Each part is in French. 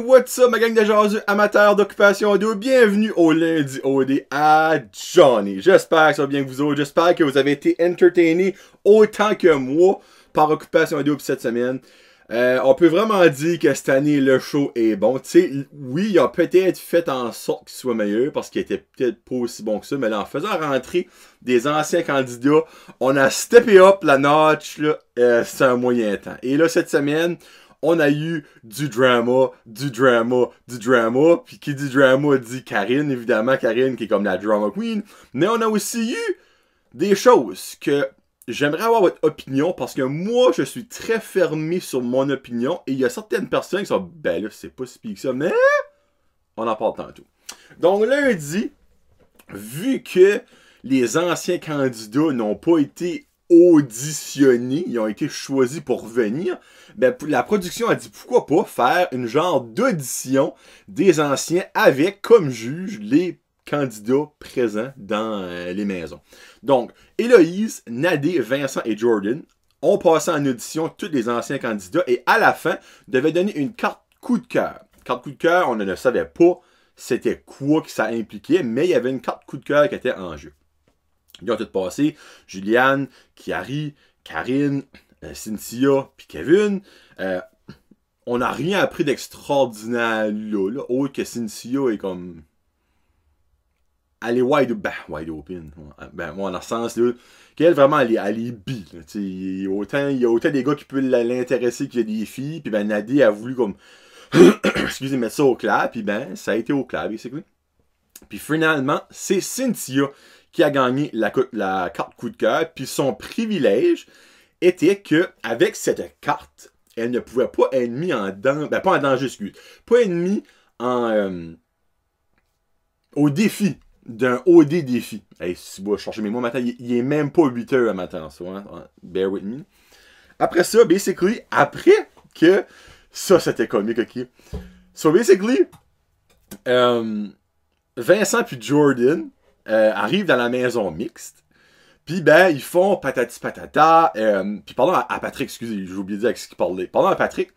what's up ma gang de jaseux amateurs d'occupation audio, bienvenue au lundi OD à Johnny. J'espère que ça va bien que vous autres, j'espère que vous avez été entertainés autant que moi par occupation audio pour cette semaine. On peut vraiment dire que cette année le show est bon. Tu sais, oui, il a peut-être fait en sorte qu'il soit meilleur parce qu'il était peut-être pas aussi bon que ça, mais là, en faisant rentrer des anciens candidats, on a steppé up la notch, là, c'est un moyen temps. Et là, cette semaine, on a eu du drama, puis qui dit drama dit Karine, évidemment, Karine qui est comme la drama queen, mais on a aussi eu des choses que j'aimerais avoir votre opinion, parce que moi, je suis très fermé sur mon opinion, et il y a certaines personnes qui sont, ben là, c'est pas si pire que ça, mais on en parle tantôt. Donc lundi, vu que les anciens candidats n'ont pas été auditionnés, ils ont été choisis pour venir, ben, la production a dit pourquoi pas faire une genre d'audition des anciens avec comme juge les candidats présents dans les maisons. Donc, Héloïse, Nadé, Vincent et Jordan ont passé en audition tous les anciens candidats et à la fin, devaient donner une carte coup de cœur. Carte coup de cœur, on ne savait pas c'était quoi que ça impliquait, mais il y avait une carte coup de cœur qui était en jeu. Ils ont tout passé. Juliane, Kiari, Karine, Cynthia, puis Kevin. On n'a rien appris d'extraordinaire là, autre que Cynthia est comme... Elle est wide open. Ben, moi, dans le sens là, qu'elle vraiment, elle est bi. Il y a autant des gars qui peuvent l'intéresser qu'il y a des filles. Puis ben, Nadie a voulu comme... excusez, mettre ça au clair. Puis ben, ça a été au clair, basically. Puis finalement, c'est Cynthia qui a gagné la carte coup de cœur. Puis son privilège était que avec cette carte, elle ne pouvait pas être mise en danger. Ben, pas en danger, excuse. Pas être mise en... au défi d'un OD défi. Hey, si vous cherchez mes mots matin, il est même pas 8 heures à matin, ça, hein? Bear with me. Après ça, basically, après que ça, c'était comique, ok? So, basically, Vincent puis Jordan arrivent dans la maison mixte. Puis, ben, ils font patati patata. Puis, pardon à Patrick, excusez, j'ai oublié de dire avec ce qu'il parlait. Pardon à Patrick.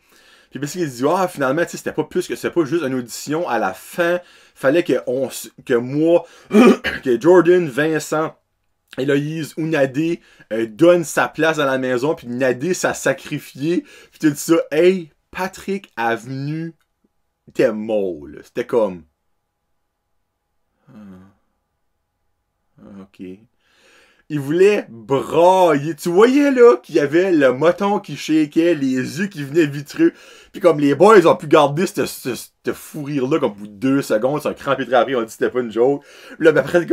Puis, parce qu'il dit, ah, finalement, tu sais, c'était pas plus que c'était pas juste une audition. À la fin, fallait que moi, que Jordan, Vincent, Héloïse ou Nadé donne sa place dans la maison. Puis, Nadé s'est sacrifié. Puis, tu dis ça, hey, Patrick a venu. T'es molle. C'était comme. Ok. Il voulait brailler. Tu voyais là qu'il y avait le moton qui shakeait, les yeux qui venaient vitreux. Puis comme les boys ont pu garder cette fou rire-là comme pour 2 secondes, c'est un crampé très après, on dit que c'était pas une joke. Puis là, ben, après,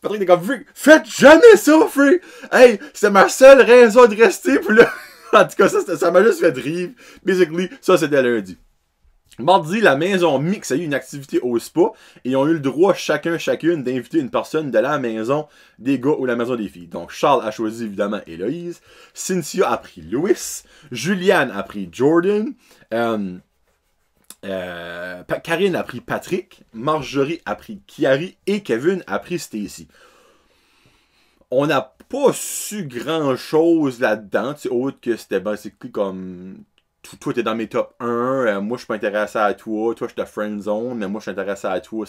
Patrick était comme, faites jamais ça, frère! Hey, c'était ma seule raison de rester. Puis là, en tout cas, ça m'a juste fait rire. Basically, ça c'était lundi. Mardi, la maison mixte a eu une activité au spa et ils ont eu le droit chacune d'inviter une personne de la maison des gars ou la maison des filles. Donc Charles a choisi évidemment Héloïse, Cynthia a pris Louis, Juliane a pris Jordan, Karine a pris Patrick, Marjorie a pris Kiari et Kevin a pris Stacy. On n'a pas su grand chose là-dedans, autre que c'était basically comme... Toi, t'es dans mes top 1, moi, je suis pas intéressé à toi je te friendzone, mais moi, je suis intéressé à toi.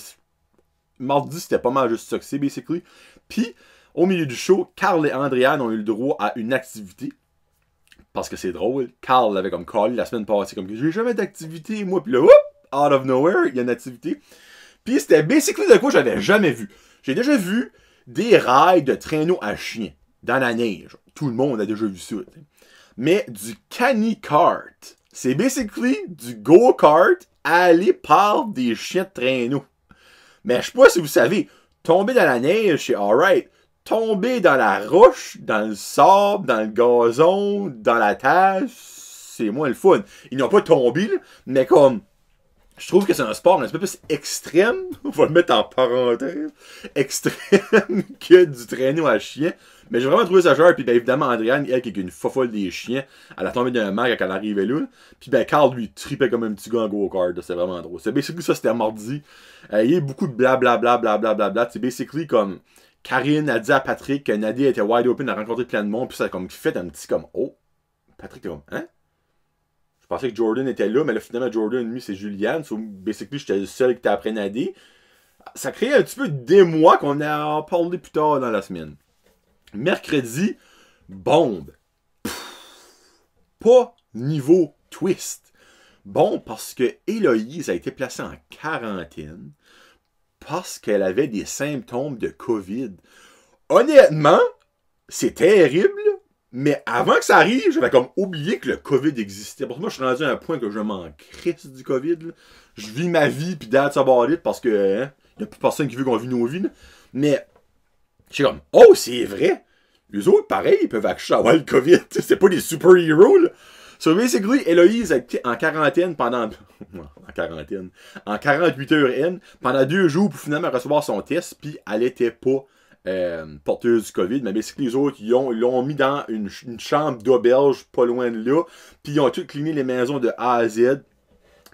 Mardi, c'était pas mal juste ça que c'est, basically. Puis, au milieu du show, Carl et Andréane ont eu le droit à une activité. Parce que c'est drôle. Carl l'avait comme callé la semaine passée, comme j'ai jamais d'activité, moi. Puis là, whoop, out of nowhere, il y a une activité. Puis, c'était basically de quoi j'avais jamais vu. J'ai déjà vu des rails de traîneau à chien dans la neige. Tout le monde a déjà vu ça, t'sais. Mais du canny kart. C'est basically du go-kart allé par des chiens de traîneau. Mais je sais pas si vous savez, tomber dans la neige, c'est alright. Tomber dans la roche, dans le sable, dans le gazon, dans la terre, c'est moins le fun. Ils n'ont pas tombé, là, mais comme... Je trouve que c'est un sport un petit peu plus extrême, on va le mettre en parenthèse, extrême que du traîneau à chien. Mais j'ai vraiment trouvé ça genre, puis ben évidemment Andréane, elle qui est une fofolle des chiens, elle a tombé d'un mag quand elle arrivait là. Puis ben Carl lui tripait comme un petit gars en go-kart, c'est vraiment drôle. C'est basically ça, c'était mardi. Il y a eu beaucoup de blablabla. C'est basically comme Karine a dit à Patrick que Nadia était wide open, a rencontré plein de monde, puis ça a comme fait un petit comme oh. Patrick était comme hein? pensais que Jordan était là, mais là, finalement, Jordan, lui, c'est Julianne. So, basically, j'étais le seul qui était après nader. Ça créait un petit peu d'émoi qu'on a parlé plus tard dans la semaine. Mercredi, bombe. Pas niveau twist. Bon, parce que Héloïse a été placée en quarantaine parce qu'elle avait des symptômes de COVID. Honnêtement, c'est terrible, mais avant que ça arrive, j'avais comme oublié que le COVID existait. Parce que moi, je suis rendu à un point que je m'en crisse du COVID. Là. Je vis ma vie, puis that's about it, parce que y a plus personne qui veut qu'on vit nos vies. Là. Mais, je suis comme, oh, c'est vrai. Les autres, pareil, ils peuvent avoir le COVID. C'est pas des super-héros, là. So, basically, Héloïse a été en quarantaine pendant... En 48 heures N, pendant 2 jours pour finalement recevoir son test, puis elle était pas porteuse du COVID, mais basically, les autres, ils l'ont mis dans une chambre d'auberge pas loin de là, puis ils ont tout cleané les maisons de A à Z.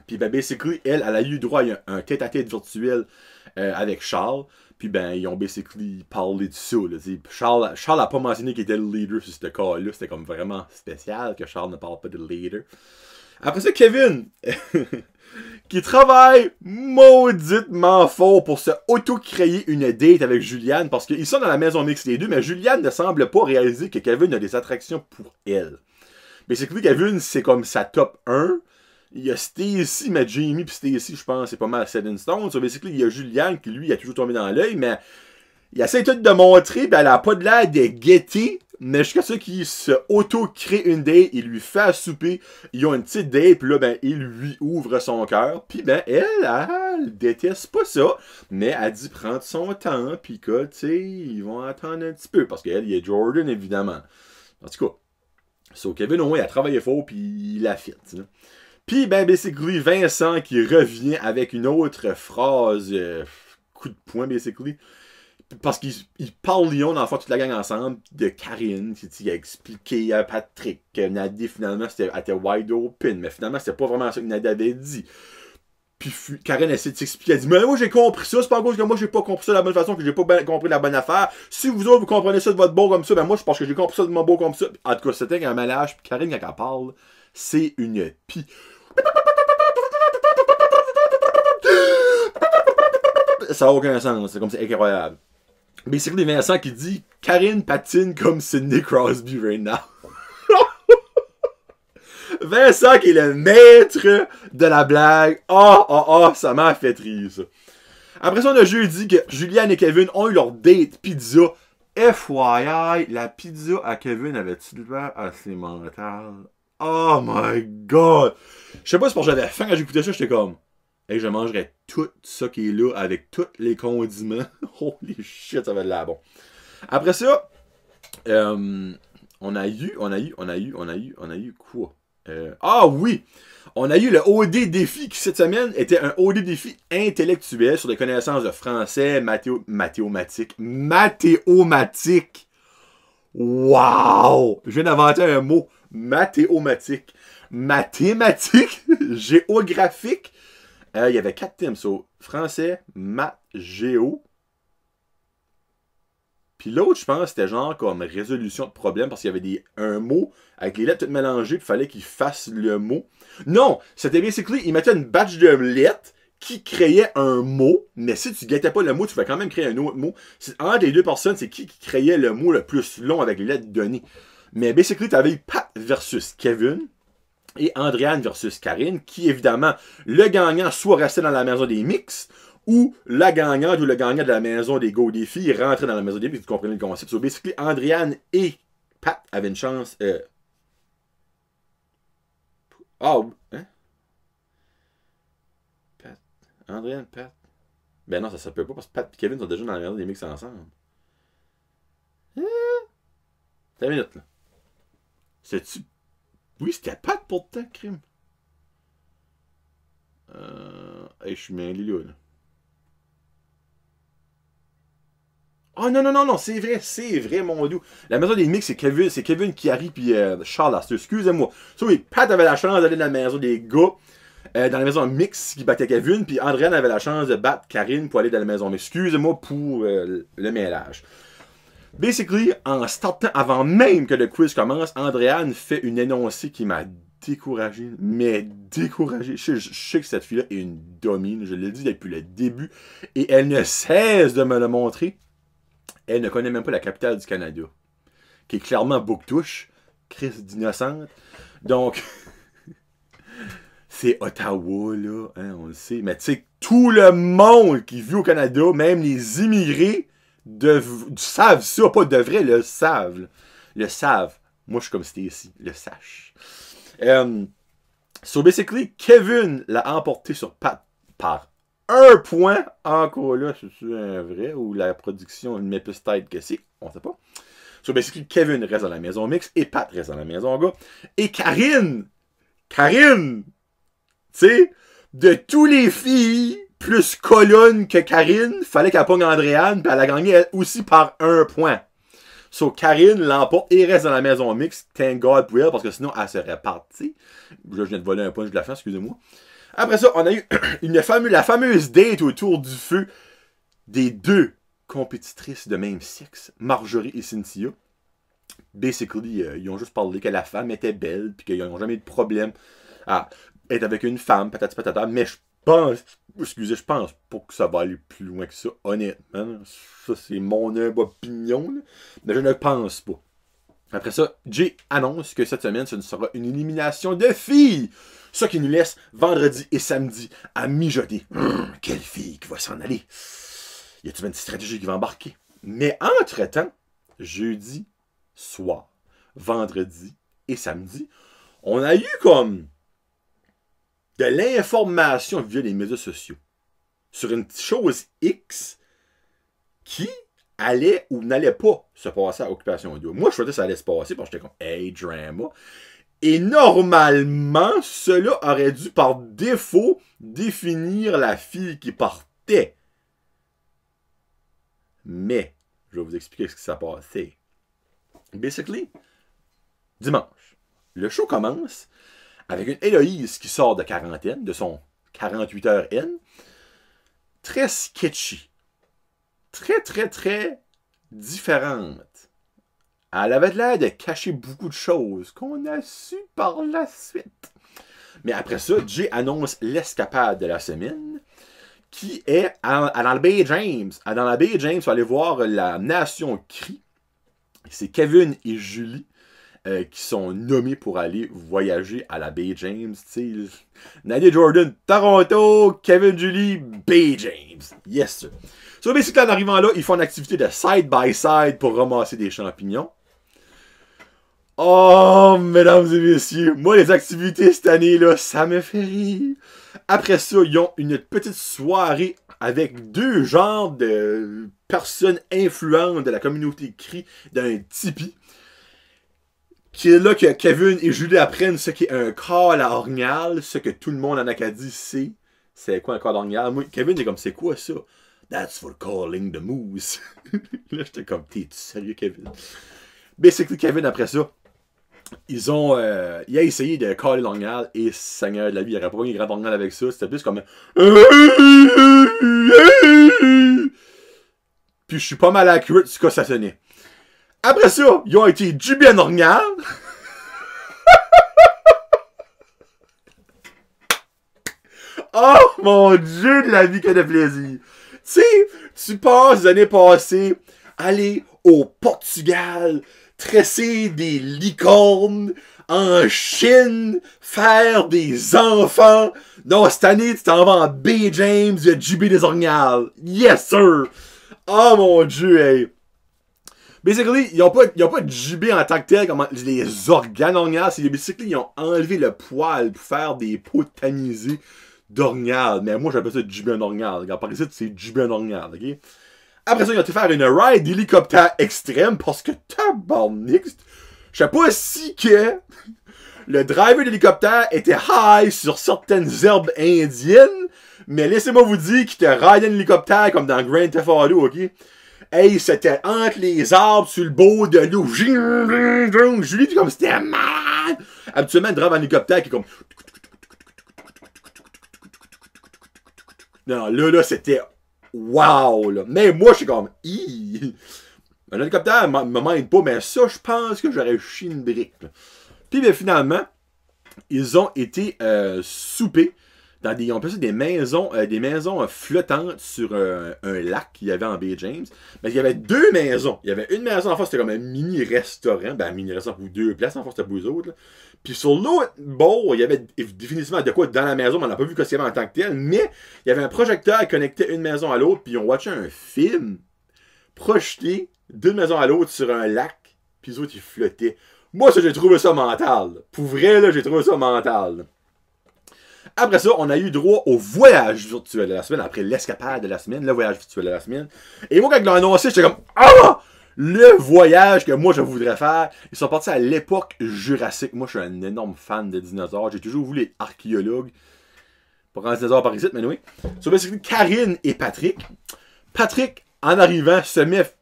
Puis, ben, basically, elle a eu droit à un tête-à-tête virtuel avec Charles. Puis, ben, ils ont basically parlé de ça. Là, Charles a pas mentionné qu'il était le leader sur ce cas-là. C'était comme vraiment spécial que Charles ne parle pas de leader. Après ça, Kevin, qui travaille mauditement fort pour se auto-créer une date avec Julianne. Parce qu'ils sont dans la maison mixte les deux, mais Julianne ne semble pas réaliser que Kevin a des attractions pour elle. Basically, Kevin, c'est comme sa top 1. Il y a Stacy, mais Jamie puis Stacy, je pense, c'est pas mal set in stone. So basically, il y a Julianne qui, lui, a toujours tombé dans l'œil, mais il essaie tout de montrer, puis elle a pas de l'air de guetter, mais jusqu'à ce qu'il se auto-crée une date, il lui fait à souper, ils ont une petite date, puis là, ben, il lui ouvre son cœur, puis ben, elle déteste pas ça, mais elle dit prendre son temps, puis que, tu sais, ils vont attendre un petit peu, parce qu'elle, il y a Jordan, évidemment. En tout cas, so Kevin, au moins, il a travaillé fort, puis il a fait, tu sais. Puis, ben, basically, Vincent qui revient avec une autre phrase, coup de poing, basically. Parce qu'il parle Lyon, dans le fond, toute la gang ensemble, de Karine, qui a expliqué à Patrick que Nadia, finalement, elle était wide open, mais finalement, c'était pas vraiment ça que Nadia avait dit. Puis, Karine essaie de s'expliquer, elle dit, mais moi, j'ai compris ça, c'est pas à cause que moi, j'ai pas compris ça de la bonne façon, que j'ai pas compris la bonne affaire. Si vous autres, vous comprenez ça de votre beau comme ça, ben moi, je pense que j'ai compris ça de mon beau comme ça. En tout cas, c'était un malage, puis Karine, quand elle parle, c'est une pie. Ça n'a aucun sens, c'est comme c'est incroyable. Mais c'est Vincent qui dit Karine patine comme Sidney Crosby right now. Vincent qui est le maître de la blague. Ça m'a fait rire ça. Après ça, on a jeudi que Julianne et Kevin ont eu leur date pizza. FYI, la pizza à Kevin avait-tu l'air assez mentale? Oh my god! Je sais pas si parce que j'avais faim quand j'écoutais ça, j'étais comme. Hey, je mangerais tout ça qui est là avec tous les condiments. Holy shit, ça va de là bon. Après ça, on a eu quoi? Ah oui! On a eu le OD défi qui cette semaine était un OD défi intellectuel sur des connaissances de français, mathématique. Wow! Je viens d'inventer un mot. Mathématique. Mathématique, géographique. Il y avait 4 thèmes, so, français, maths, géo. Puis l'autre, je pense, c'était genre comme résolution de problème parce qu'il y avait un mot avec les lettres toutes mélangées, puis il fallait qu'il fasse le mot. Non, c'était basically, il mettait une batch de lettres qui créait un mot, mais si tu guettais pas le mot, tu pouvais quand même créer un autre mot. Entre les deux personnes, c'est qui créait le mot le plus long avec les lettres données. Mais basically, tu avais eu Pat versus Kevin. Et Andréane versus Karine, qui évidemment, le gagnant soit restait dans la maison des mix, ou la gagnante ou le gagnant de la maison des go des filles rentrait dans la maison des mix, vous comprenez le concept. So basically, Andréane et Pat avaient une chance. Hein? Pat. Andréane, Pat. Ben non, ça se peut pas parce que Pat et Kevin sont déjà dans la maison des mix ensemble. T'as une minute là. C'est-tu. Oui, c'était Pat pourtant, crime. Hey, je suis mêlé là. Oh non, c'est vrai, mon doux. La maison des mix, c'est Kevin qui arrive, puis Charles, excusez-moi. So, oui, Pat avait la chance d'aller dans la maison des gars, dans la maison mix qui battait Kevin, puis Andréane avait la chance de battre Karine pour aller dans la maison. Mais excusez-moi pour le mêlage. Basically, en startant avant même que le quiz commence, Andréane fait une énoncée qui m'a découragé, mais découragé. Je sais que cette fille-là est une domine, je l'ai dit depuis le début, et elle ne cesse de me le montrer. Elle ne connaît même pas la capitale du Canada, qui est clairement Bouctouche, Chris d'innocente. Donc, c'est Ottawa, là, hein, on le sait. Mais tu sais, tout le monde qui vit au Canada, même les immigrés, savent ça, pas de vrai, le savent. Là. Le savent. Moi, je suis comme c'était ici, le sache. So, basically, Kevin l'a emporté sur Pat par 1 point. Encore là, c'est un vrai, ou la production met plus tête que c'est, on sait pas. So, basically, Kevin reste dans la maison mixte et Pat reste dans la maison gars. Et Karine, tu sais, de tous les filles plus colonne que Karine, fallait qu'elle pogne Andréane, puis elle a gagné elle aussi par 1 point. So, Karine l'emporte et reste dans la maison mixte. Thank God pour elle, parce que sinon, elle serait partie. Là, je viens de voler un point, je la fais, excusez-moi. Après ça, on a eu la fameuse date autour du feu des 2 compétitrices de même sexe, Marjorie et Cynthia. Basically, ils ont juste parlé que la femme était belle, puis qu'ils n'ont jamais eu de problème à être avec une femme, patata, mais je pense pas que ça va aller plus loin que ça, honnêtement. Ça, c'est mon opinion, là. Mais je ne pense pas. Après ça, Jay annonce que cette semaine, ce sera une élimination de filles. Ce qui nous laisse vendredi et samedi à mijoter. Quelle fille qui va s'en aller? Y a-t-il une stratégie qui va embarquer? Mais entre-temps, jeudi soir, vendredi et samedi, on a eu comme de l'information via les médias sociaux sur une chose X qui allait ou n'allait pas se passer à Occupation Double. Moi, je souhaitais que ça allait se passer parce que j'étais comme, hey, drama. Et normalement, cela aurait dû par défaut définir la fille qui partait. Mais, je vais vous expliquer ce qui s'est passé. Basically, dimanche, le show commence avec une Héloïse qui sort de quarantaine, de son 48 heures N, très sketchy, très différente. Elle avait l'air de cacher beaucoup de choses qu'on a su par la suite. Mais après ça, Jay annonce l'escapade de la semaine, qui est dans la baie James. Dans la baie James, il faut aller voir la Nation Cri. C'est Kevin et Julie qui sont nommés pour aller voyager à la baie James. T'sais, Nadia Jordan, Toronto, Kevin, Julie, baie James. Yes, sir. So, basically, en arrivant là, ils font une activité de side-by-side pour ramasser des champignons. Oh, mesdames et messieurs, moi, les activités cette année-là, ça me fait rire. Après ça, ils ont une petite soirée avec 2 genres de personnes influentes de la communauté cri d'un Tipeee. Qui est là que Kevin et Julie apprennent ce qu'est un call à Ornial, ce que tout le monde en Acadie sait. C'est quoi un call à Ornial? Moi, Kevin est comme, c'est quoi ça? That's for calling the moose. Là, j'étais comme, t'es sérieux, Kevin? Basically, Kevin, après ça, il a essayé de caller l'Ornial et Seigneur de la vie, il n'aurait pas eu un grand Ornial avec ça. C'était plus comme puis je suis pas mal accurate sur ce que ça sonnait. Après ça, ils ont été jubés en Ornial. Oh mon Dieu de la vie que de plaisir. Tu sais, tu passes les années passées, aller au Portugal, tresser des licornes, en Chine, faire des enfants. Non, cette année, tu t'en vas en Bay James, il y a jubé des Ornial. Yes, sir. Oh mon Dieu, hey. Basically, ils n'ont pas de jubé en tant que tel, comme les organes Ornial. C'est basically, ils ont enlevé le poil pour faire des pots tamisés d'Ornial. Mais moi, j'appelle ça jubé en Ornial. Regarde, par ici, c'est jubé en Ornial, ok? Après ça, ils ont été faire une ride d'hélicoptère extrême parce que tabarnak, je sais pas si que le driver d'hélicoptère était high sur certaines herbes indiennes, mais laissez-moi vous dire qu'il te ride un hélicoptère comme dans Grand Theft Auto, ok? Hey, c'était entre les arbres sur le bord de l'eau. Julie, comme c'était malade. Habituellement, le drive en hélicoptère qui est comme. Non, là, c'était. Wow, là. Mais moi, je suis comme. Un hélicoptère me m'aide pas, mais ça, je pense que j'aurais chié une brique. Là. Puis, ben, finalement, ils ont été souper dans des, on appelle ça des maisons flottantes sur un lac qu'il y avait en Bay James. Mais il y avait deux maisons. Il y avait une maison en face, c'était comme un mini-restaurant. Ben, un mini-restaurant pour deux places, en face, c'était pour eux autres. Là. Puis sur l'autre bord, il y avait définitivement de quoi dans la maison, mais on n'a pas vu ce qu'il y avait en tant que tel. Mais il y avait un projecteur qui connectait une maison à l'autre, puis ils ont watché un film projeté d'une maison à l'autre sur un lac, puis les autres, ils flottaient. Moi, ça, j'ai trouvé ça mental. Pour vrai, là, j'ai trouvé ça mental. Après ça, on a eu droit au voyage virtuel de la semaine, après l'escapade de la semaine, le voyage virtuel de la semaine. Et moi, quand ils l'ont annoncé, j'étais comme « Ah! Le voyage que moi, je voudrais faire. » Ils sont partis à l'époque jurassique. Moi, je suis un énorme fan de dinosaures. J'ai toujours voulu être archéologue. Pas grand dinosaure par ici, mais oui. So, c'est Karine et Patrick. Patrick, en arrivant, se met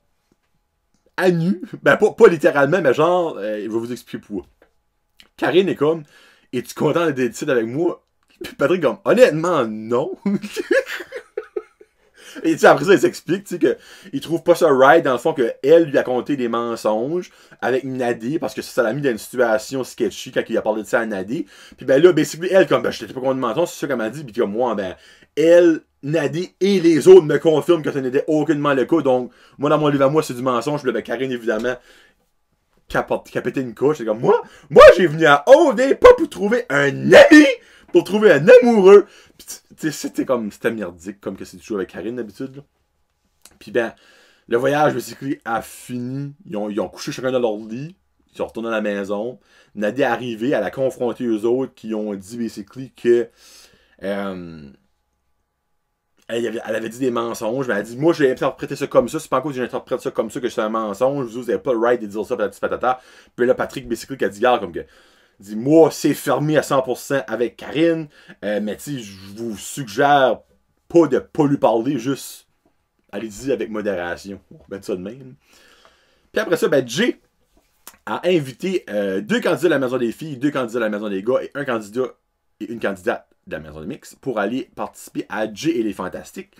à nu. Ben, pas littéralement, mais genre, il va vous expliquer pourquoi. Karine est comme « Es-tu content d'être ici avec moi? » Puis Patrick comme, honnêtement, non. Et tu sais, après ça, il s'explique, tu sais, qu'il trouve pas ça right, dans le fond, qu'elle lui a conté des mensonges avec Nadé, parce que ça l'a mis dans une situation sketchy quand il a parlé de ça à Nadé. Puis ben là, basically, elle, comme, ben, je t'étais pas content de mensonges, c'est ça qu'elle m'a dit, puis comme moi, ben, elle, Nadé et les autres me confirment que ça n'était aucunement le cas, donc, moi, dans mon livre à moi, c'est du mensonge, puis là, ben, Karine, évidemment, qui a pété une couche, c'est comme, moi, j'ai venu à OD, pas pour trouver un ami, pour trouver un amoureux. Puis, tu sais, c'était merdique, comme que c'est toujours avec Karine d'habitude. Là. Puis ben, le voyage, basically, a fini. Ils ont couché chacun dans leur lit. Ils sont retournés à la maison. Nadia est arrivée, elle a confronté eux autres qui ont dit, basically, que elle avait dit des mensonges. Mais elle a dit, moi, j'ai interprété ça comme ça. C'est pas en cause que j'ai interprété ça comme ça que c'est un mensonge. Vous n'avez pas le right de dire ça, patata. Puis là, Patrick, basically, qui a dit, regarde, comme que dit, moi, c'est fermé à 100% avec Karine, mais tu sais, je vous suggère pas lui parler, juste allez-y avec modération. On va mettre ça de même. Puis après ça, ben, Jay a invité deux candidats de la maison des filles, deux candidats de la maison des gars et un candidat et une candidate de la maison des mix pour aller participer à Jay et les Fantastiques.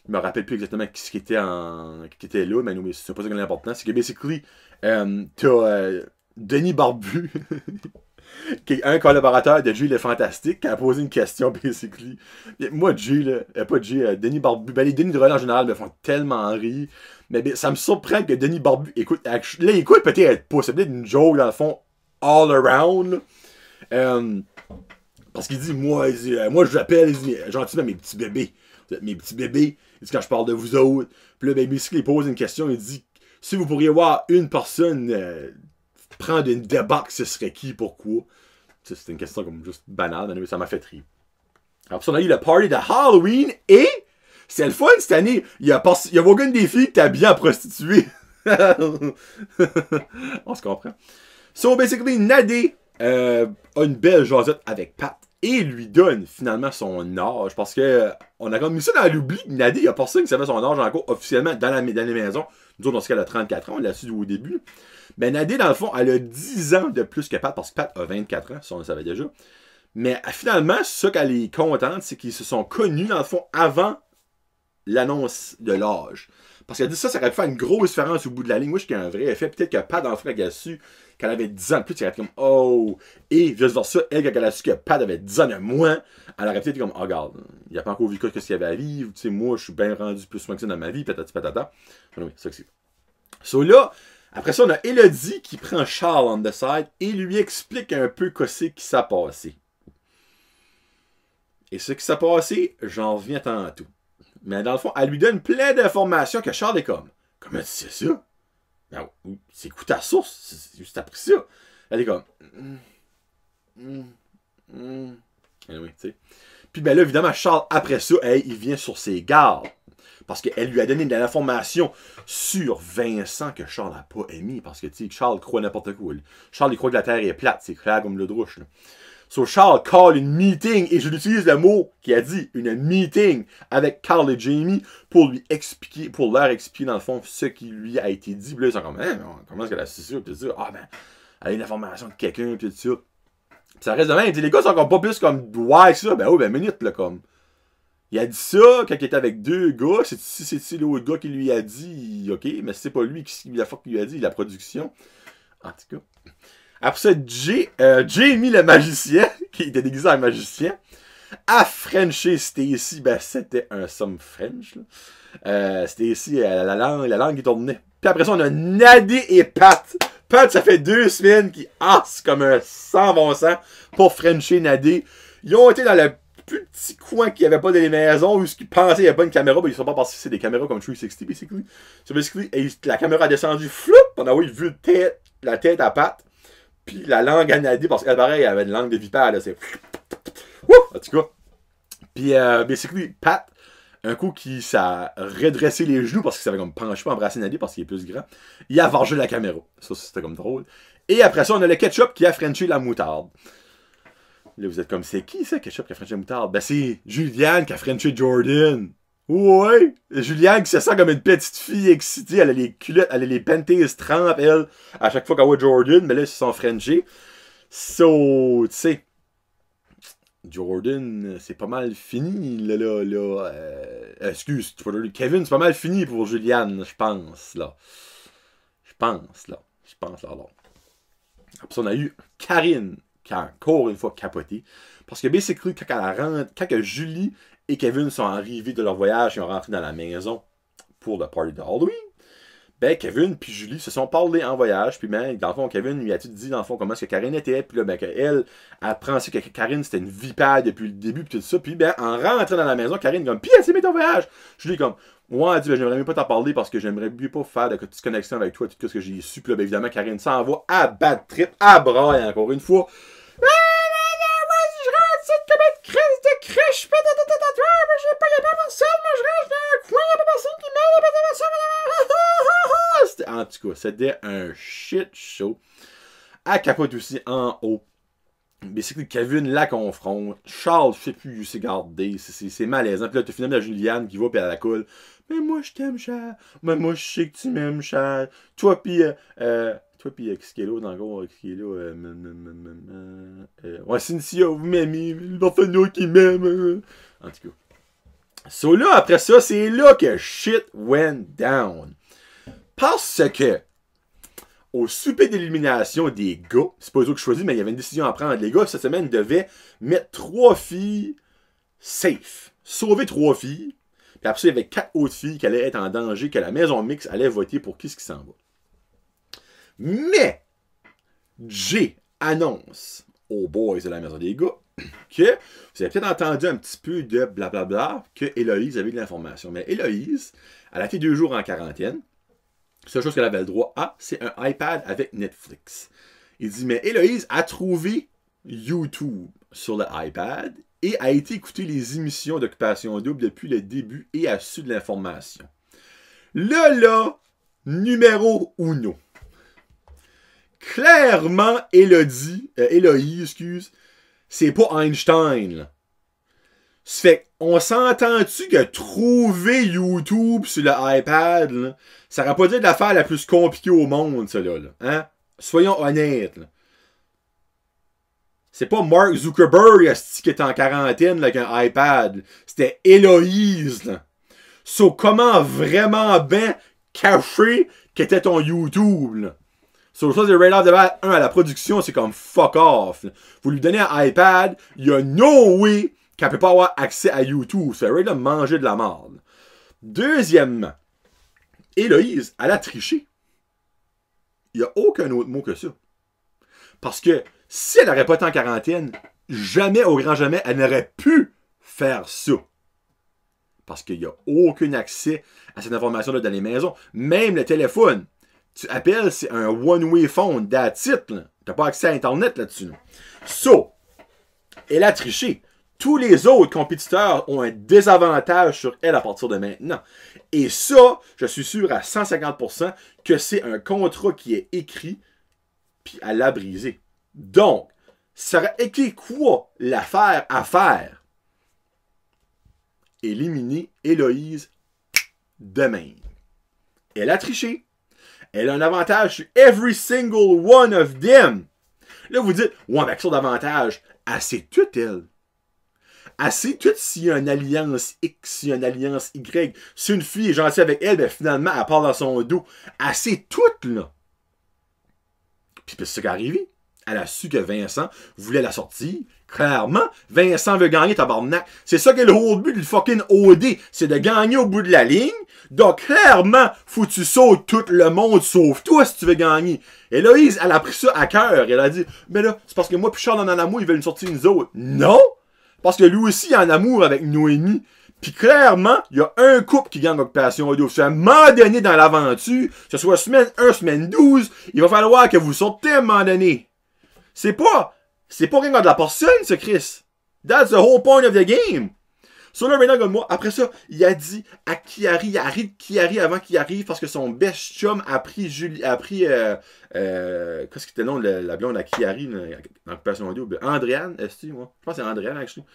Je me rappelle plus exactement qui était là, mais non, mais c'est pas ça qui est important. C'est que basically, t'as Denis Barbu qui est un collaborateur de Jay le Fantastique qui a posé une question, basically. Et moi, Jay, là, pas Jay, Denis Barbu, ben les Denis de Relais en général me font tellement rire, mais ben, ça me surprend que Denis Barbu écoute, là, il écoute peut-être pas, c'est peut-être une joke dans le fond, all around, parce qu'il dit, moi, je l'appelle, gentiment, mes petits bébés, vous êtes mes petits bébés, il dit, quand je parle de vous autres, puis là, ben, basically, il pose une question, il dit, si vous pourriez voir une personne prendre une débarque, ce serait qui, pourquoi? C'était une question comme juste banale, mais ça m'a fait rire. Alors, on a eu le party de Halloween et c'est le fun cette année. Il y a aucune des filles qui t'habille en prostituée. On se comprend. So, basically, Nadé a une belle jasette avec Pat et lui donne finalement son âge parce que on a comme mis ça dans l'oubli. Nadé, il y a personne qui savait son âge encore officiellement dans les maisons. Nous autres, dans ce cas, elle a 34 ans, on l'a su au début. Ben, Nadé, dans le fond, elle a 10 ans de plus que Pat, parce que Pat a 24 ans, ça on le savait déjà. Mais finalement, ce qu'elle est contente, c'est qu'ils se sont connus, dans le fond, avant l'annonce de l'âge. Parce qu'elle dit ça aurait pu faire une grosse différence au bout de la ligne. Moi, je suis un vrai effet. Peut-être que Pat, dans le fond, quand elle a su qu'elle avait 10 ans de plus, elle aurait été comme, oh! Et vice-versa, elle, quand elle a su que Pat avait 10 ans de moins, elle aurait peut-être été comme, oh, regarde, il n'a pas encore vu ce qu'il y avait à vivre. Tu sais, moi, je suis bien rendu plus loin que ça dans ma vie, patata. Oui, c'est ça que c'est. So là, après ça, on a Elodie qui prend Charles on the side et lui explique un peu ce qui s'est passé. Et ce qui s'est passé, j'en reviens tantôt. Mais dans le fond, elle lui donne plein d'informations que Charles est comme, comment tu sais ça? Ben, c'est quoi ta source? C'est juste appris ça. Elle est comme, anyway, tu sais. Puis ben là, évidemment, Charles, après ça, il vient sur ses gardes. Parce qu'elle lui a donné de l'information sur Vincent que Charles n'a pas aimé. Parce que, tu sais, Charles croit n'importe quoi. Charles, il croit que la Terre est plate. C'est clair comme le drouche. Là. So, Charles call une meeting, et je l'utilise le mot qui a dit, une meeting avec Carl et Jamie pour leur expliquer, dans le fond, ce qui lui a été dit. Puis là, ils sont comme, hein, comment est-ce qu'elle a su ça? Puis ça, ah ben, elle a une information de quelqu'un, puis tout ça. Puis ça reste de même. Les gars sont encore pas plus comme, ouais, ça. Ben oui, ben minute, là, comme. Il a dit ça quand il était avec deux gars. C'est l'autre gars qui lui a dit, ok, mais c'est pas lui qui la fois qu'il lui a dit, la production. En tout cas. Après ça, Jamie le magicien, qui était déguisé en magicien, a Frenché Stacy. Ben, c'était un somme French, là. Stacy, la langue qui tournait. Puis après ça, on a Nadé et Pat. Pat, ça fait 2 semaines qu'il asse comme un sans bon sens pour Frencher Nadé. Ils ont été dans le plus petit coin qu'il n'y avait pas dans les maisons où ils pensaient qu'il n'y avait pas une caméra. Ben, ils sont pas parce que c'est des caméras comme 360, basically. So, basically, la caméra a descendu, floup, on a vu la tête à Pat. Puis la langue à Nadé, parce qu'elle, pareil, elle avait une langue de vipère, là, c'est... En tout cas. Puis, basically, Pat, un coup qui s'est redressé les genoux, parce qu'il s'avait comme penché pour embrasser Nadé, parce qu'il est plus grand, il a vargé la caméra. Ça, c'était comme drôle. Et après ça, on a le ketchup qui a frenché la moutarde. Là, vous êtes comme, c'est qui ça, ketchup qui a frenché la moutarde? Ben, c'est Juliane qui a frenché Jordan. Ouais! Juliane qui se sent comme une petite fille excitée. Elle a les culottes, elle a les panties trempes, elle, à chaque fois qu'elle voit Jordan. Mais là, ils se sont frenchés. So, tu sais, Jordan, c'est pas mal fini, là. Excuse, Kevin, c'est pas mal fini pour Juliane, je pense, là. Alors. Après ça, on a eu Karine, qui a encore une fois capoté. Parce que, basically, quand Julie et Kevin sont arrivés de leur voyage, ils ont rentré dans la maison pour le party de Halloween. Ben, Kevin puis Julie se sont parlé en voyage, puis ben, dans le fond, Kevin lui a tout dit, dans le fond, comment est-ce que Karine était, puis là, ben, qu'elle apprend que Karine, c'était une vipère depuis le début, puis tout ça, puis ben, en rentrant dans la maison, Karine, comme, puis elle s'est mise au voyage. Julie, comme, moi, elle dit, ben, j'aimerais mieux pas t'en parler, parce que j'aimerais mieux pas faire de petite connexion avec toi, tout ce que j'ai su, puis là, ben, évidemment, Karine s'en va à bad trip, à braille, encore une fois. En tout cas, c'était un shit show. Elle capote aussi en haut. Mais c'est que Kevin la confronte. Charles, je sais plus où c'est gardé. C'est malaisant. Puis là, tu as finalement la Juliane qui va puis elle la coule. Mais moi, je t'aime, Charles. Mais moi, je sais que tu m'aimes, Charles. Toi, puis qu'est-ce qu'il est là dans le gros? Qu'est-ce qu'il est là? Ouais, Cynthia, vous m'aimez. L'orphelinat qui m'aime. En tout cas. So là, après ça, c'est là que shit went down. Parce que, au souper d'élimination des gars, c'est pas eux qui choisissent, mais il y avait une décision à prendre. Les gars, cette semaine, devaient mettre 3 filles safe. Sauver 3 filles. Puis après ça, il y avait 4 autres filles qui allaient être en danger, que la maison mixte allait voter pour qui s'en va. Mais, Jay annonce aux boys de la maison des gars que vous avez peut-être entendu un petit peu de blablabla que Héloïse avait de l'information. Mais Héloïse, elle a été 2 jours en quarantaine. La seule chose qu'elle avait le droit à, c'est un iPad avec Netflix. Il dit, mais Héloïse a trouvé YouTube sur le iPad et a été écouter les émissions d'Occupation Double depuis le début et a su de l'information. Là, numéro 1. Clairement, Héloïse, c'est pas Einstein, là. Ça fait, on s'entend-tu que trouver YouTube sur le iPad, là, ça aurait pas dû être l'affaire la plus compliquée au monde, ça, là. Hein? Soyons honnêtes, là. C'est pas Mark Zuckerberg qui est en quarantaine là, avec un iPad. C'était Héloïse, là. So, comment vraiment bien cacher qu'était ton YouTube, là? So, ça, c'est right off the bat. À la production, c'est comme fuck off, là. Vous lui donnez un iPad, il y a no way qu'elle peut pas avoir accès à YouTube. C'est right de manger de la merde. Deuxièmement, Héloïse, elle a triché. Il n'y a aucun autre mot que ça. Parce que si elle n'aurait pas été en quarantaine, jamais, au grand jamais, elle n'aurait pu faire ça. Parce qu'il n'y a aucun accès à cette information-là dans les maisons. Même le téléphone. Tu appelles, c'est un one-way phone, that's it. Tu n'as pas accès à Internet là-dessus. So, elle a triché. Tous les autres compétiteurs ont un désavantage sur elle à partir de maintenant. Et ça, je suis sûr à 150% que c'est un contrat qui est écrit, puis elle l'a brisé. Donc, ça aurait été quoi l'affaire à faire? Éliminer Héloïse demain. Elle a triché. Elle a un avantage sur every single one of them. Là, vous dites, ouais, mais avec ça d'avantage, elle sait tout, elle. Elle sait tout s'il y a une alliance X, s'il y a une alliance Y. Si une fille est gentille avec elle, ben finalement, elle parle dans son dos. Elle sait tout, là. Puis c'est ça qui est arrivé. Elle a su que Vincent voulait la sortir. Clairement, Vincent veut gagner, tabarnak. C'est ça qui est le whole but du fucking OD. C'est de gagner au bout de la ligne. Donc, clairement, faut que tu sautes tout le monde, sauf toi, si tu veux gagner. Héloïse, elle a pris ça à cœur. Elle a dit, mais là, c'est parce que moi puis Charles en amour, ils veulent nous sortir nous autres. Non! Parce que lui aussi, il est en amour avec Noémie. Puis clairement, il y a un couple qui gagne l'occupation audio. Si à un moment donné dans l'aventure, que ce soit semaine 1, semaine 12, il va falloir que vous sortez à un moment donné. C'est pas rien de la personne, ce Chris. That's the whole point of the game. So là, maintenant, comme moi, après ça, il a dit à Kiari, il a ri de Kiari avant qu'il arrive parce que son best chum a pris qu'est-ce que c'était le nom de la blonde à Kiari dans l'occupation audio? Andréane, est-ce que moi? Je pense que c'est Andréane, actually.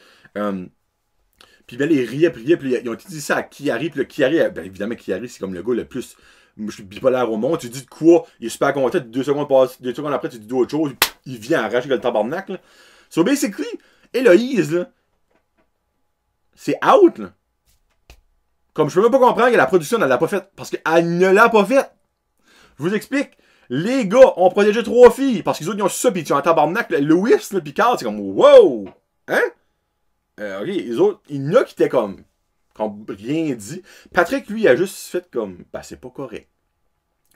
Puis ben, ils riaient, puis ils ont dit ça à Kiari, puis le Kiari, ben, évidemment, Kiari, c'est comme le gars le plus. Moi, je suis bipolaire au monde, tu dis de quoi? Il est super content, 2 secondes après, tu dis d'autres choses, il vient arracher le tabarnak, là. So, basically, Héloïse, là, c'est out, là. Comme je peux même pas comprendre que la production ne l'a pas faite, parce qu'elle ne l'a pas faite. Je vous explique. Les gars ont protégé 3 filles, parce qu'ils autres, ils ont ça, pis ils ont un tabarnak, là. Louis, là, pis Carl, c'est comme, wow! Hein? Ok, les autres, il y en a qui étaient comme rien dit. Patrick, lui, il a juste fait comme, ben, c'est pas correct.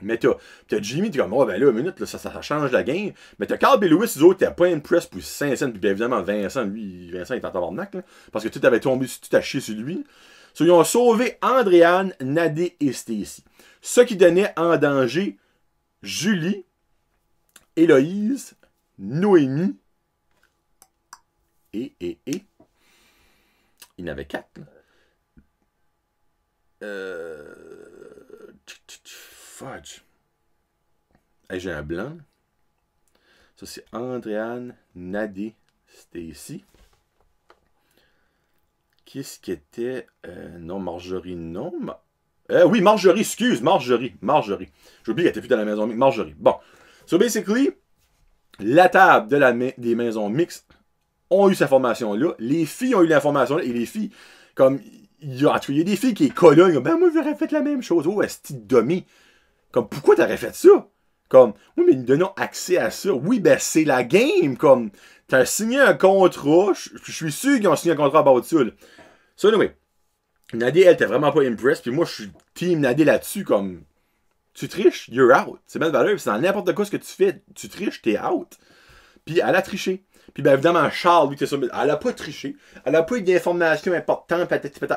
Mais t'as Jimmy, t'es comme, oh, ben là, une minute, là, ça change la game. Mais t'as Carl et Louis, les autres, t'es pas impressed pour 5 cents. Puis bien évidemment, Vincent, il est en tabarnak, là. Parce que tout avait tombé, tout a chié sur lui. So, ils ont sauvé Andréane, Nadé et Stacy. Ce qui donnait en danger Julie, Héloïse, Noémie et. Il y en avait 4. Fudge. Hey, j'ai un blanc. Ça, c'est Andréane, Nadé, Stacy. Qu'est-ce qui était. Non, Marjorie, non. Oui, Marjorie, excuse. Marjorie. J'ai oublié qu'elle était plus dans la maison mixte. Marjorie. Bon. So, basically, la table des maisons mixtes ont eu cette formation-là. Les filles ont eu l'information-là. Et les filles, comme, il y a des filles qui est collées. Ben, moi, j'aurais fait la même chose. Oh, est-ce que dummy? Comme, pourquoi t'aurais fait ça? Comme, oui, mais nous donnons accès à ça. Oui, ben, c'est la game. Comme, t'as signé un contrat. Je suis sûr qu'ils ont signé un contrat à bord de ça. So, anyway. Nadé, elle, t'es vraiment pas impressed. Puis moi, je suis team Nadé là-dessus. Comme, tu triches, you're out. C'est belle valeur. C'est dans n'importe quoi ce que tu fais. Tu triches, t'es out. Puis elle a triché. Puis bien évidemment, Charles, lui, elle a pas triché. Elle a pas eu d'informations importantes.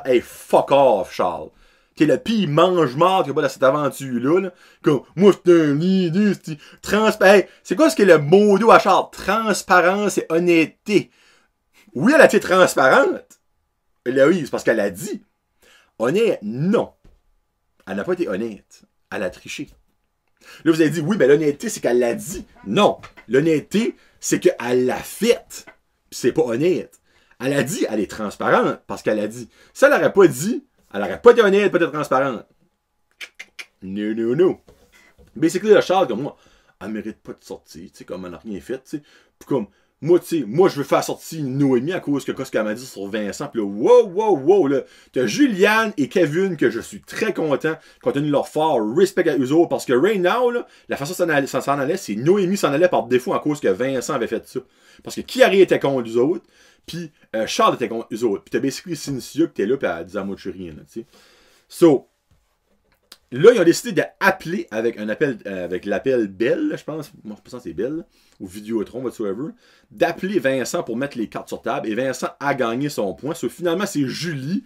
Hey, fuck off, Charles. T'es le pire mange-mort qu'il y a pas dans cette aventure-là. Là. Comme, moi, c'est un leader, hey, c'est quoi ce qu'est le mot d'eau à Charles? Transparence et honnêteté. Oui, elle a été transparente. Héloïse, parce qu'elle a dit. Honnête, non. Elle n'a pas été honnête. Elle a triché. Là, vous avez dit, oui, ben l'honnêteté, c'est qu'elle l'a dit. Non. L'honnêteté, c'est qu'elle l'a faite. Puis c'est pas honnête. Elle a dit, elle est transparente, parce qu'elle a dit. Si elle n'aurait pas dit, elle n'aurait pas été honnête, pas été transparente. No. Basically, le Charles, comme moi, elle mérite pas de sortir, tu sais, comme elle n'a rien fait, tu sais. Puis comme, moi, tu sais, moi, je veux faire sortir Noémie à cause que ce qu'elle m'a dit sur Vincent. Puis là, wow, là. T'as Juliane et Kevin, que je suis très content, qui ont tenu leur fort respect à eux autres, parce que right now, là, la façon dont ça s'en allait, c'est Noémie s'en allait par défaut à cause que Vincent avait fait ça. Parce que Kiari était contre eux autres, puis Charles était contre eux autres. Puis t'as basically Cynthia qui était là, puis elle disait à moi, je suis rien, là, tu sais. So, là, ils ont décidé d'appeler avec un appel, avec l'appel Bell, je pense. Moi, je pense que c'est Bell, ou Vidéotron, whatsoever. D'appeler Vincent pour mettre les cartes sur table. Et Vincent a gagné son point. So, finalement, c'est Julie,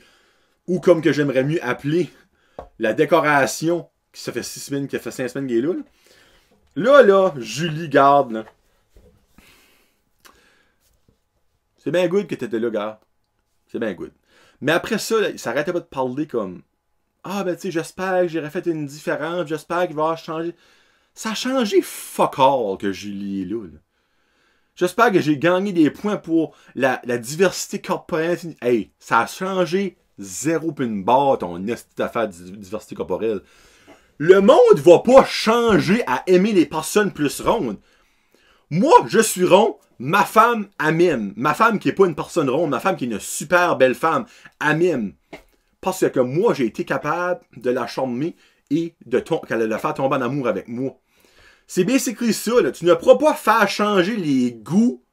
ou comme que j'aimerais mieux appeler la décoration, qui ça fait 6 semaines, qui a fait 5 semaines qu'elle est là. Là, Julie garde, là. C'est bien good que t'étais là, gars. C'est bien good. Mais après ça, là, ça arrêtait pas de parler comme. Ah, ben, tu sais, j'espère que j'aurais fait une différence, j'espère qu'il va changer. Ça a changé fuck all que Julie est là. J'espère que j'ai gagné des points pour la diversité corporelle. Hey, ça a changé 0 puis une barre ton esti affaire de diversité corporelle. Le monde va pas changer à aimer les personnes plus rondes. Moi, je suis rond, ma femme, elle m'aime. Ma femme qui est pas une personne ronde, ma femme qui est une super belle femme, elle m'aime. Parce que moi, j'ai été capable de la charmer et de la faire tomber en amour avec moi. C'est basically ça, là. Tu ne pourras pas faire changer les goûts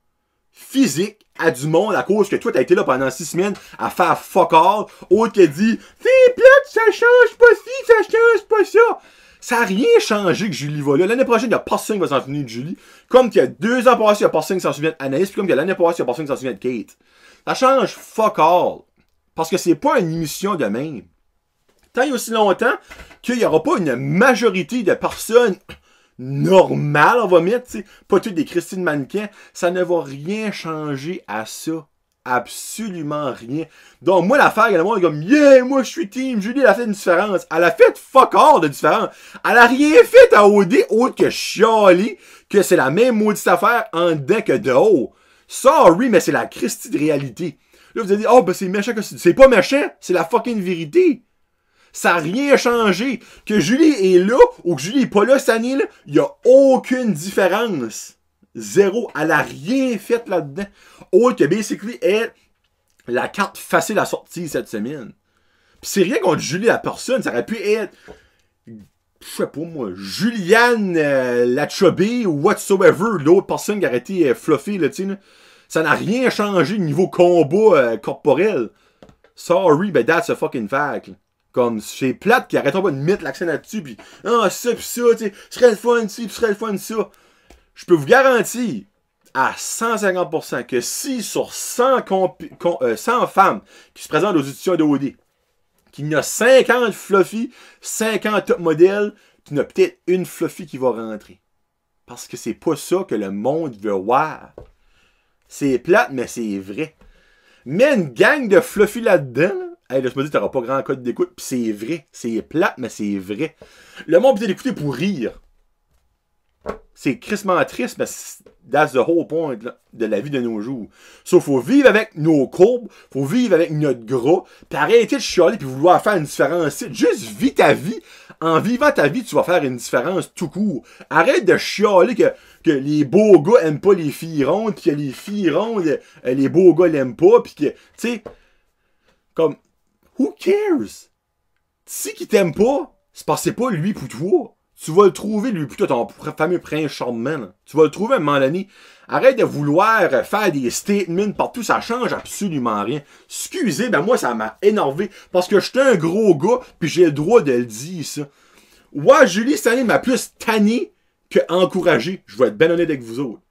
physiques à du monde à cause que toi, t'as été là pendant 6 semaines à faire fuck all, autre que dit « C'est plate, ça change pas ci, ça change pas ça! » Ça n'a rien changé que Julie va là. L'année prochaine, il n'y a personne qui va s'en souvenir de Julie. Comme qu'il y a 2 ans passés, il n'y a personne qui s'en souvient d'Anaïs, puis comme qu'il y a l'année passée, il n'y a personne qui s'en souvient de Kate. Ça change fuck all. Parce que c'est pas une émission de même. Tant et aussi longtemps qu'il n'y aura pas une majorité de personnes normales, on va mettre, t'sais, pas toutes des Christine mannequins, ça ne va rien changer à ça. Absolument rien. Donc, moi, l'affaire, il y a le monde comme, yeah, moi, je suis team, Julie, elle a fait une différence. Elle a fait fuck all de différence. Elle a rien fait à OD autre que chialer que c'est la même maudite affaire en dedans que de haut. Sorry, mais c'est la Christie de réalité. Là, vous allez dire, oh, ben, c'est méchant que c'est pas méchant, c'est la fucking vérité. Ça n'a rien changé. Que Julie est là ou que Julie est pas là cette année-là, il n'y a aucune différence. Zéro. Elle a rien fait là-dedans. Autre que basically est la carte facile à sortir cette semaine. Pis c'est rien contre Julie la personne. Ça aurait pu être, je sais pas moi, Juliane Lachobé ou whatsoever, l'autre personne qui aurait été fluffy, là, tu sais. Ça n'a rien changé niveau combat corporel. Sorry, but that's a fucking fact. Là. Comme, c'est plate qui arrêtons pas de mettre l'accent là-dessus, pis ah, ça pis ça, tu sais, ce serait le fun ci, pis ce serait le fun ça. Je peux vous garantir à 150% que si sur 100 femmes qui se présentent aux auditions d'OD, qu'il y en a 50 fluffy, 50 top modèles, qu'il y en a peut-être une fluffy qui va rentrer. Parce que c'est pas ça que le monde veut voir. C'est plate, mais c'est vrai. Mais une gang de fluffy là-dedans, là, hey, là, je me dis, t'auras pas grand code d'écoute, pis c'est vrai. C'est plate, mais c'est vrai. Le monde peut l'écouter pour rire. C'est crissement triste, mais that's the whole point de la vie de nos jours. Sauf faut vivre avec nos courbes, faut vivre avec notre gras, puis arrêter de chialer puis vouloir faire une différence. Juste vis ta vie. En vivant ta vie, tu vas faire une différence tout court. Arrête de chialer que les beaux gars aiment pas les filles rondes, puis que les filles rondes, les beaux gars l'aiment pas, puis que, tu sais, comme, who cares? Si qui t'aime pas, c'est parce que c'est pas lui pour toi. Tu vas le trouver, lui, plutôt ton fameux prince charmant. Tu vas le trouver à un moment donné. Arrête de vouloir faire des statements partout, ça change absolument rien. Excusez, ben moi, ça m'a énervé. Parce que j'étais un gros gars, puis j'ai le droit de le dire, ça. Ouais, Julie, cette année, m'a plus tanné que encouragé. Je vais être ben honnête avec vous autres.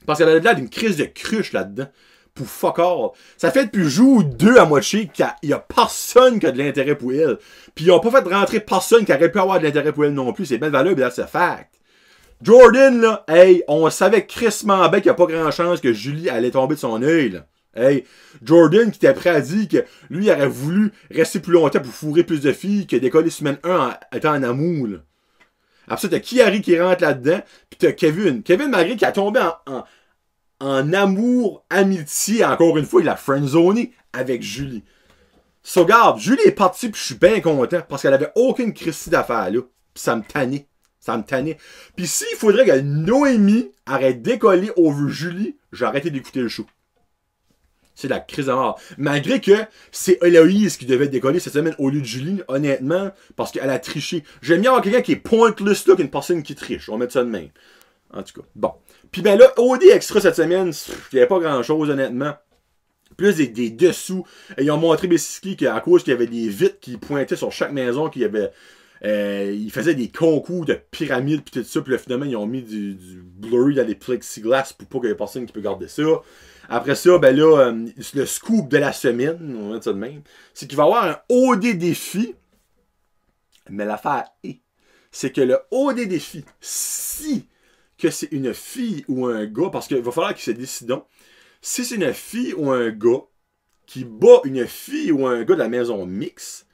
Parce qu'elle a l'air d'une crise de cruche là-dedans. Pour fuck all. Ça fait depuis jour 2 à moitié qu'il y a personne qui a de l'intérêt pour elle. Puis ils ont pas fait rentrer personne qui aurait pu avoir de l'intérêt pour elle non plus. C'est bien valable, that's a fact. Jordan, là, hey, on savait crissement bien qu'il n'y a pas grand chance que Julie allait tomber de son œil, là. Hey, Jordan qui était prêt à dire que lui, il aurait voulu rester plus longtemps pour fourrer plus de filles que décoller semaine 1 en étant en amour, là. Après ça, t'as Kiari qui rentre là-dedans, pis t'as Kevin. Kevin, malgré qu'il a tombé en amour, amitié, encore une fois, il a friendzoné avec Julie. So, regarde, Julie est partie pis je suis bien content parce qu'elle avait aucune crise d'affaires là. Pis ça me tannait. Ça me tannait. Pis s'il faudrait que Noémie arrête décoller over Julie, j'ai arrêté d'écouter le show. C'est la crise de mort. Malgré que c'est Héloïse qui devait décoller cette semaine au lieu de Julie, honnêtement, parce qu'elle a triché. J'aime bien avoir quelqu'un qui est pointless là qu'une personne qui triche. On va mettre ça de même. En tout cas, bon. Puis ben là, OD Extra cette semaine, il n'y avait pas grand-chose, honnêtement. Plus des dessous. Ils ont montré basically qu'à cause qu'il y avait des vitres qui pointaient sur chaque maison, qu'il y avait... ils faisaient des concours de pyramides puis tout ça. Puis là, finalement, ils ont mis du blurry dans les plexiglas pour pas qu'il y ait personne qui peut garder ça. Après ça, ben là, le scoop de la semaine, on va mettre ça de même, c'est qu'il va y avoir un OD défi. Mais l'affaire est, c'est que le OD défi, si que c'est une fille ou un gars, parce qu'il va falloir qu'ils se décident. Si c'est une fille ou un gars qui bat une fille ou un gars de la maison mixte,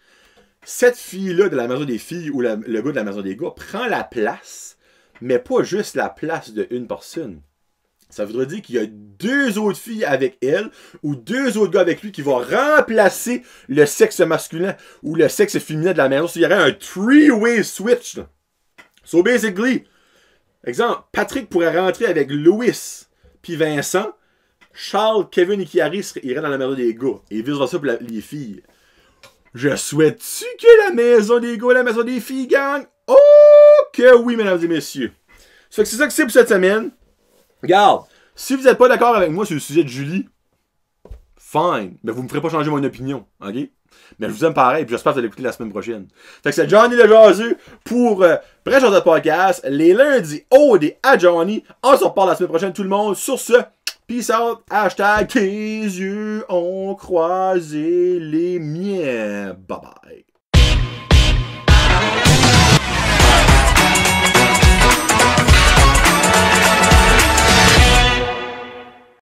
cette fille-là de la maison des filles ou le gars de la maison des gars prend la place, mais pas juste la place d'une personne. Ça voudrait dire qu'il y a 2 autres filles avec elle ou 2 autres gars avec lui qui vont remplacer le sexe masculin ou le sexe féminin de la maison. Il y aurait un 3-way switch. Là. So basically, exemple, Patrick pourrait rentrer avec Louis puis Vincent. Charles, Kevin et Kiari iraient dans la maison des gars. Et vice-versa pour les filles. Je souhaite-tu que la maison des gars et la maison des filles gagne? Oh que oui, mesdames et messieurs. Ça fait que c'est ça que c'est pour cette semaine. Regarde, si vous n'êtes pas d'accord avec moi sur le sujet de Julie, fine. Mais vous me ferez pas changer mon opinion, ok? Mais je vous aime pareil, puis j'espère que vous allez écouter la semaine prochaine. Fait que c'est Johnny le Jaseux pour Bref de podcast, les lundis OD à Johnny. On se reparle la semaine prochaine, tout le monde. Sur ce, peace out, hashtag tes yeux ont croisé les miens. Bye bye.